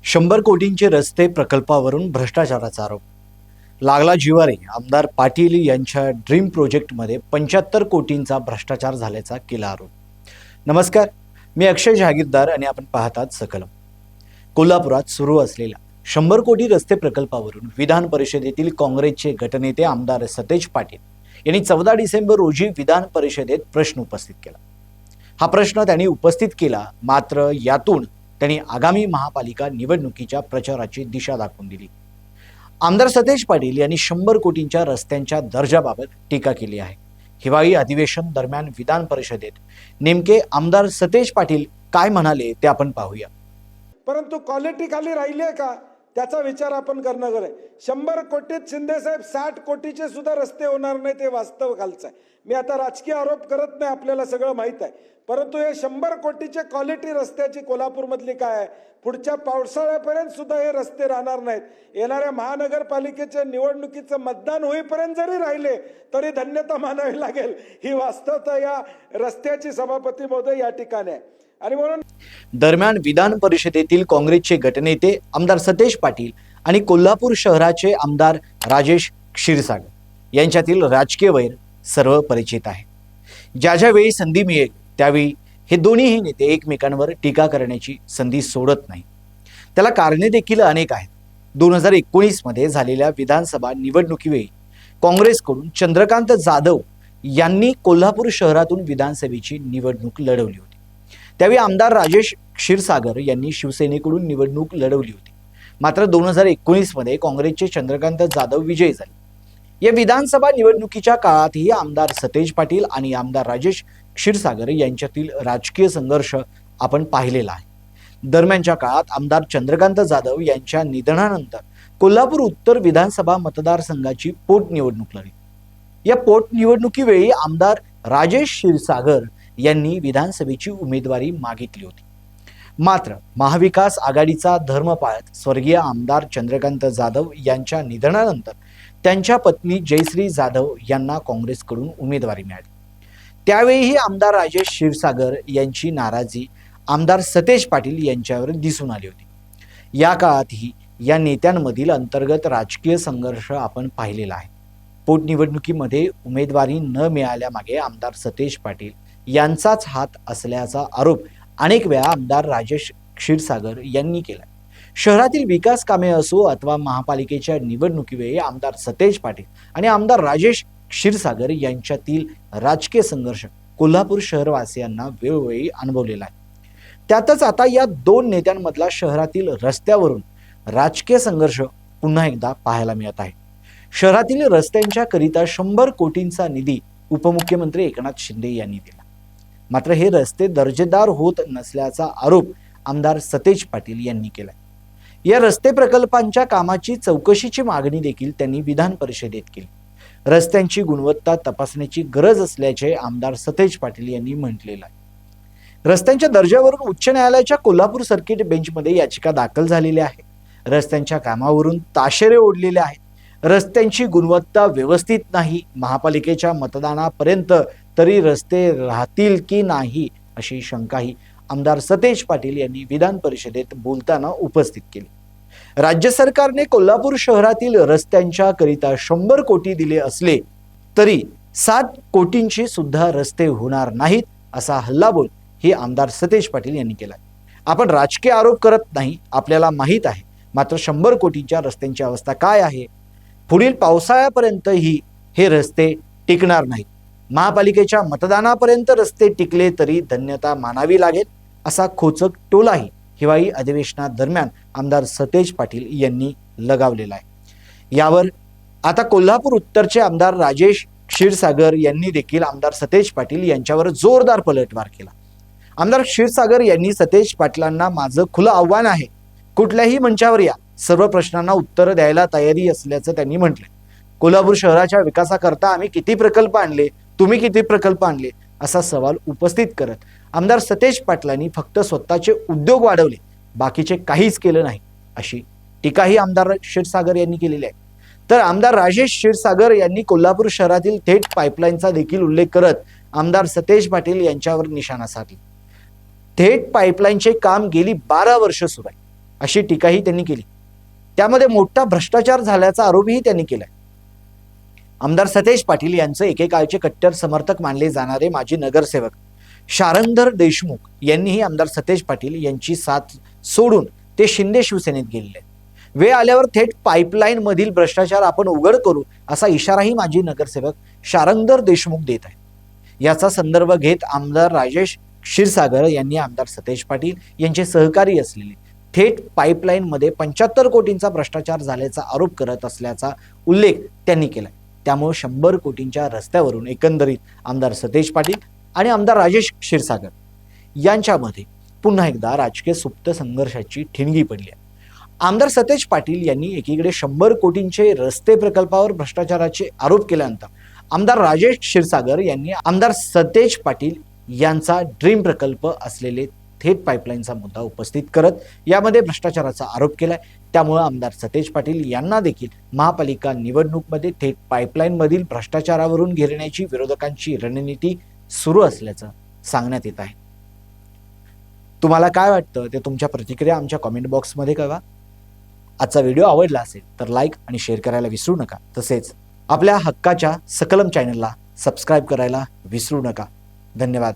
100 कोटींचे रस्ते प्रकल्पावरून भ्रष्टाचाराचा आरोप लागला जिव्हारी। आमदार पाटील यांच्या ड्रीम प्रोजेक्टमध्ये 75 कोटींचा भ्रष्टाचार झाल्याचा केला आरोप। नमस्कार, मी अक्षय जहागीरदार आणि आपण पाहतात सकलम। कोल्हापुरात सुरू असलेल्या 100 कोटी रस्ते प्रकल्पावरून विधान परिषदेतील काँग्रेसचे गटनेते आमदार सतेज पाटील यांनी 14 डिसेंबर रोजी विधान परिषदेत प्रश्न उपस्थित केला। हा प्रश्न त्यांनी उपस्थित केला, मात्र यातून त्यांनी आगामी महापालिका निवडणुकीच्या प्रचाराची दिशा दाखवून दिली। आमदार सतेज पाटील यांनी 100 कोटींच्या रस्त्यांच्या दर्जाबाबत टीका केली आहे। हिवाळी अधिवेशन दरम्यान विधान परिषदेत नेमके आमदार सतेज पाटील काय म्हणाले ते आपण पाहूया। परंतु क्वालिटी खाली राहिली आहे का त्याचा विचार आपण करणं गरज आहे। 100 कोटीत शिंदे साहेब 60 कोटीचे सुद्धा रस्ते होणार नाही, ते वास्तव खालचं आहे। मी आता राजकीय आरोप करत नाही, आपल्याला सगळं माहित आहे। परंतु हे 100 कोटीचे क्वालिटी रस्त्याची कोल्हापूरमधली काय आहे, पुढच्या पावसाळ्यापर्यंत सुद्धा हे रस्ते राहणार नाहीत। येणाऱ्या महानगरपालिकेच्या निवडणुकीचं मतदान होईपर्यंत जरी राहिले तरी धन्यता मानावी लागेल। ही वास्तवता या रस्त्याची सभापती महोदय या ठिकाणी आहे। आणि म्हणून दरम्यान विधान परिषदेतील काँग्रेसचे गटनेते आमदार सतेज पाटील आणि कोल्हापूर शहराचे आमदार राजेश क्षीरसागर यांच्यातील राजकीय वैर सर्व परिचित आहे। ज्या वेळी संधी मिळेल त्यावेळी हे दोन्हीही नेते एकमेकांवर टीका करण्याची संधी सोडत नाही। त्याला कारणे देखील अनेक आहेत। 2019 मध्ये झालेल्या विधानसभा निवडणुकीवेळी काँग्रेसकडून चंद्रकांत जाधव यांनी कोल्हापूर शहरातून विधानसभेची निवडणूक लढवली होती। त्यावेळी आमदार राजेश क्षीरसागर यांनी शिवसेनेकडून निवडणूक लढवली होती, मात्र 2019 मध्ये काँग्रेसचे चंद्रकांत जाधव विजयी झाले। या विधानसभा निवडणुकीच्या काळातही आमदार सतेज पाटील आणि आमदार राजेश क्षीरसागर यांच्यातील राजकीय संघर्ष आपण पाहिलेला आहे। दरम्यानच्या काळात आमदार चंद्रकांत जाधव यांच्या निधनानंतर कोल्हापूर उत्तर विधानसभा मतदारसंघाची पोटनिवडणूक लागली। या पोटनिवडणुकीवेळी आमदार राजेश क्षीरसागर यांनी विधानसभेची उमेदवारी मागितली होती, मात्र महाविकास आघाडीचा धर्म पाळत स्वर्गीय आमदार चंद्रकांत जाधव यांच्या निधनानंतर त्यांच्या पत्नी जयश्री जाधव यांना काँग्रेसकडून उमेदवारी मिळाली। त्यावेळीही आमदार राजेश क्षीरसागर यांची नाराजी आमदार सतेज पाटील यांच्यावर दिसून आली होती। या काळातही या नेत्यांमधील अंतर्गत राजकीय संघर्ष आपण पाहिलेला आहे। पोटनिवडणुकीमध्ये उमेदवारी न मिळाल्यामागे आमदार सतेज पाटील यांचाच हात असल्याचा आरोप अनेक वेळा आमदार राजेश क्षीरसागर यांनी केला। शहरातील विकास कामे असो अथवा महापालिकेच्या निवडणुकीवेळी आमदार सतेज पाटील आणि आमदार राजेश क्षीरसागर यांच्यातील राजकीय संघर्ष कोल्हापूर शहरवासियांना वेळोवेळी अनुभवलेला आहे। त्यातच आता या दोन नेत्यांमधला शहरातील रस्त्यावरून राजकीय संघर्ष पुन्हा एकदा पाहायला मिळत आहे। शहरातील रस्त्यांच्या करिता 100 कोटींचा निधी उपमुख्यमंत्री एकनाथ शिंदे यांनी दिला, मात्र हे रस्ते दर्जेदार होत नसल्याचा आरोप आमदार सतेज पाटील यांनी केला। या रस्ते प्रकल्पांच्या कामाची चौकशीची मागणी देखील त्यांनी विधान परिषदेत केली। रस्त्यांची गुणवत्ता तपासण्याची गरज असल्याचे आमदार सतेज पाटील यांनी म्हटलेलं आहे। रस्त्यांच्या दर्जावरून उच्च न्यायालयाच्या कोल्हापूर सर्किट बेंचमध्ये याचिका दाखल झालेली आहे। रस्त्यांच्या कामावरून ताशेरे ओढलेले आहेत। रस्त्यांची गुणवत्ता व्यवस्थित नाही। महापालिकेच्या मतदानापर्यंत तरी रस्ते राहतील की नाही अशी शंकाही आमदार सतेज पाटील यांनी विधान परिषदेत बोलताना उपस्थित केली। राज्य सरकारने कोल्हापूर शहरातील रस्त्यांच्या करिता 100 कोटी दिले असले तरी 7 कोटींची सुद्धा रस्ते होणार नाहीत असा हल्लाबोल हे आमदार सतेज पाटील यांनी केला। आपण राजकीय आरोप करत नाही, आपल्याला माहीत आहे, मात्र 100 कोटींच्या रस्त्यांची अवस्था काय आहे, पुढील पावसाळ्यापर्यंतही हे रस्ते टिकणार नाहीत। महापालिकेच्या मतदानापर्यंत रस्ते टिकले तरी धन्यता मानावी लागेल असा खोचक टोलाही हिवाळी अधिवेशनादरम्यान आमदार सतेज पाटील यांनी लगावलेला आहे। यावर आता कोल्हापूर उत्तरचे आमदार राजेश क्षीरसागर यांनी देखील आमदार सतेज पाटील यांच्यावर जोरदार पलटवार केला। आमदार क्षीरसागर यांनी सतेज पाटलांना माझं खुलं आव्हान आहे, कुठल्याही मंचावर या, सर्व प्रश्नांना उत्तर द्यायला तयारी असल्याचं त्यांनी म्हटले। कोल्हापूर शहराच्या विकासाकरता आम्ही किती प्रकल्प आणले, तुम्ही किती प्रकल्प आणले असा सवाल उपस्थित करत आमदार सतेज पाटलांनी फक्त स्वतःचे उद्योग वाढवले, बाकीचे काहीच केलं नाही अशी टीकाही आमदार क्षीरसागर यांनी केलेली आहे। तर आमदार राजेश क्षीरसागर यांनी कोल्हापूर शहरातील थेट पाईपलाईनचा देखील उल्लेख करत आमदार सतेज पाटील यांच्यावर निशाणा साधला। थेट पाईपलाईनचे काम गेली 12 वर्ष सुरू आहे। अशी टीकाही त्यांनी केली. त्यामध्ये मोठा भ्रष्टाचार झाल्याचा आरोपही त्यांनी केलाय. आमदार सतेज पाटील यांचं एकेकाळचे कट्टर समर्थक मानले जाणारे माजी नगरसेवक शारंगधर देशमुख यांनीही आमदार सतेज पाटील यांची साथ सोडून ते शिंदे शिवसेनेत गेलेले. वेळ आल्यावर थेट पाईपलाईन मधील भ्रष्टाचार आपण उघड करू असा इशाराही माजी नगरसेवक शारंगधर देशमुख देत आहे. याचा संदर्भ घेत आमदार राजेश क्षीरसागर यांनी आमदार सतेज पाटील यांचे सहकारी असलेले थेट पाईपलाईन मध्ये 75 कोटींचा भ्रष्टाचार झाल्याचा आरोप करत असल्याचा उल्लेख त्यांनी केलाय. त्यामुळे 100 कोटींच्या रस्त्यावरून एकंदरीत आमदार सतेज पाटील आणि आमदार राजेश क्षीरसागर यांच्यामध्ये पुन्हा एकदा राजकीय सुप्त संघर्षाची ठिणगी पडली आहे. आमदार सतेज पाटील यांनी एकीकडे 100 कोटींचे रस्ते प्रकल्पावर भ्रष्टाचाराचे आरोप केल्यानंतर आमदार राजेश क्षीरसागर यांनी आमदार सतेज पाटील यांचा ड्रीम प्रकल्प असलेले थेट पाईपलाईनचा मुद्दा उपस्थित करत यामध्ये भ्रष्टाचाराचा आरोप केलाय. त्यामुळे आमदार सतेज पाटील यांना देखील महापालिका निवडणूकमध्ये थेट पाईपलाईन मधील भ्रष्टाचारावरून घेरण्याची विरोधकांची रणनीती सुरू असल्याचं सांगण्यात येत आहे. तुम्हाला काय वाटतं ते तुमच्या प्रतिक्रिया आमच्या कमेंट बॉक्समध्ये कळवा. आजचा व्हिडिओ आवडला असेल तर लाईक आणि शेअर करायला विसरू नका. तसेच आपल्या हक्काच्या सकलम चॅनलला सबस्क्राईब करायला विसरू नका. धन्यवाद.